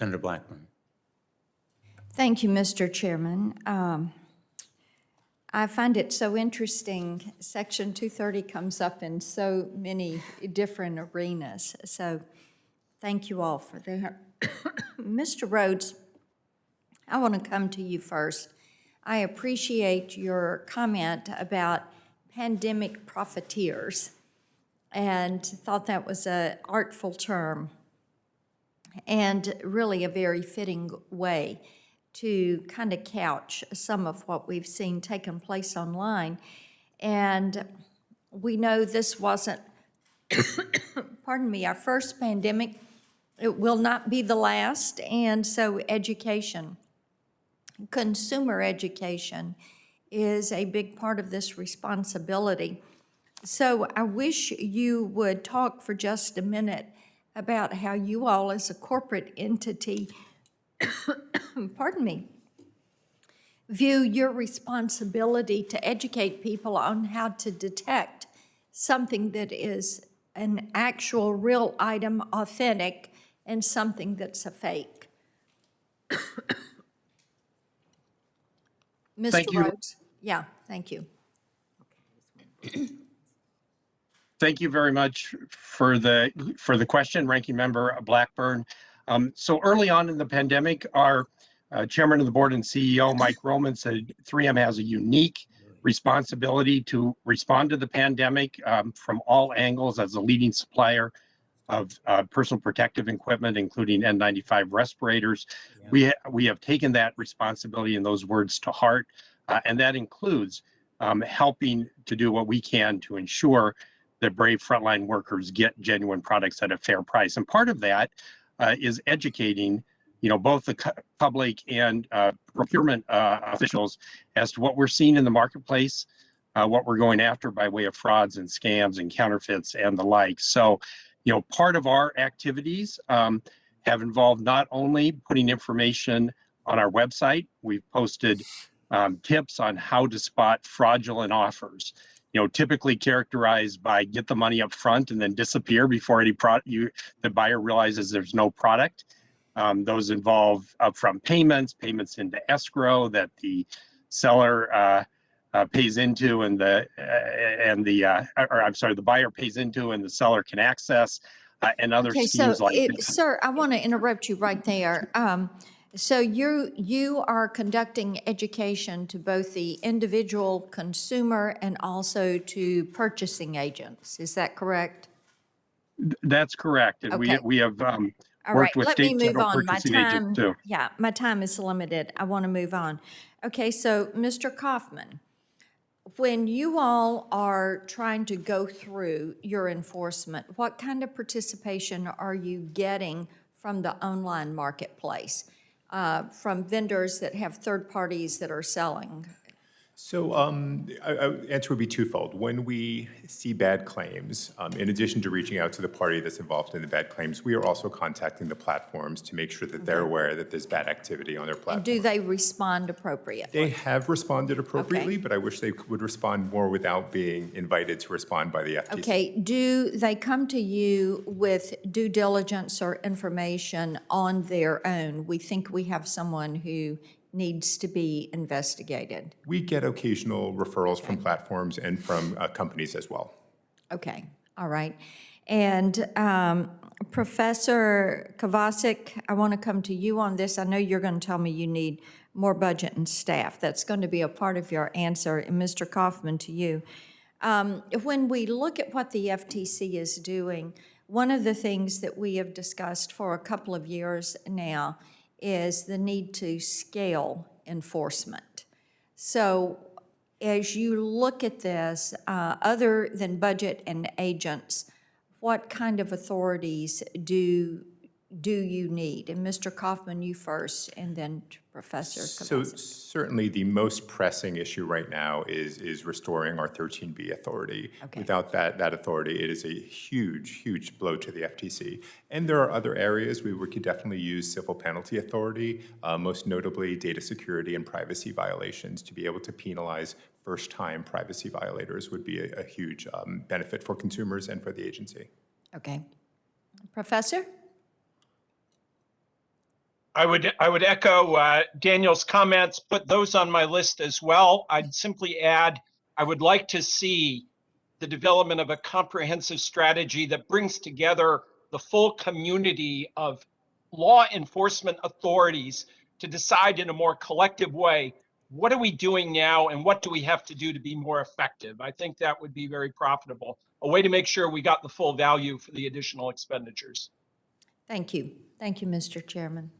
Senator Blackburn. Thank you, Mr. Chairman. I find it so interesting. Section 230 comes up in so many different arenas. So thank you all for that. Mr. Rhodes, I want to come to you first. I appreciate your comment about pandemic profiteers and thought that was an artful term and really a very fitting way to kind of couch some of what we've seen taking place online. And we know this wasn't, pardon me, our first pandemic. It will not be the last. And so education, consumer education, is a big part of this responsibility. So I wish you would talk for just a minute about how you all as a corporate entity pardon me, view your responsibility to educate people on how to detect something that is an actual real item, authentic, and something that's a fake. Mr. Thank you. Rhodes? Yeah, thank you. Thank you very much for the question, Ranking Member Blackburn. So early on in the pandemic, our Chairman of the Board and CEO, Mike Roman, said 3M has a unique responsibility to respond to the pandemic from all angles as a leading supplier of personal protective equipment, including N95 respirators. Yeah. We have taken that responsibility and those words to heart, and that includes helping to do what we can to ensure that brave frontline workers get genuine products at a fair price. And part of that is educating, both the public and procurement officials as to what we're seeing in the marketplace, what we're going after by way of frauds and scams and counterfeits and the like. So, part of our activities have involved not only putting information on our website, we've posted tips on how to spot fraudulent offers, typically characterized by get the money up front and then disappear before the buyer realizes there's no product. Those involve upfront payments into escrow that the seller pays into, and the buyer pays into and the seller can access, and other schemes like that. Sir, I want to interrupt you right there. So you are conducting education to both the individual consumer and also to purchasing agents. Is that correct? That's correct. And okay. we have all worked right. with state and federal purchasing agents too. Yeah, my time is limited. I want to move on. Okay, so Mr. Kaufman, when you all are trying to go through your enforcement, what kind of participation are you getting from the online marketplace? From vendors that have third parties that are selling? So answer would be twofold. When we see bad claims, in addition to reaching out to the party that's involved in the bad claims, we are also contacting the platforms to make sure that they're aware that there's bad activity on their platform. And do they respond appropriately? They have responded appropriately, but I wish they would respond more without being invited to respond by the FTC. Okay, do they come to you with due diligence or information on their own? We think we have someone who needs to be investigated. We get occasional referrals from platforms and from companies as well. Okay, all right. And Professor Kovacic, I want to come to you on this. I know you're going to tell me you need more budget and staff. That's going to be a part of your answer. And Mr. Kaufman, to you. When we look at what the FTC is doing, one of the things that we have discussed for a couple of years now is the need to scale enforcement. So as you look at this, other than budget and agents, what kind of authorities do you need? And Mr. Kaufman, you first, and then Professor Kovacic. So certainly the most pressing issue right now is restoring our 13B authority. Okay. Without that authority, it is a huge blow to the FTC. And there are other areas where we could definitely use civil penalty authority, most notably data security and privacy violations. To be able to penalize first-time privacy violators would be a huge benefit for consumers and for the agency. Okay. Professor? I would echo Daniel's comments, put those on my list as well. I'd simply add, I would like to see the development of a comprehensive strategy that brings together the full community of law enforcement authorities to decide in a more collective way, what are we doing now and what do we have to do to be more effective? I think that would be very profitable, a way to make sure we got the full value for the additional expenditures. Thank you. Thank you, Mr. Chairman.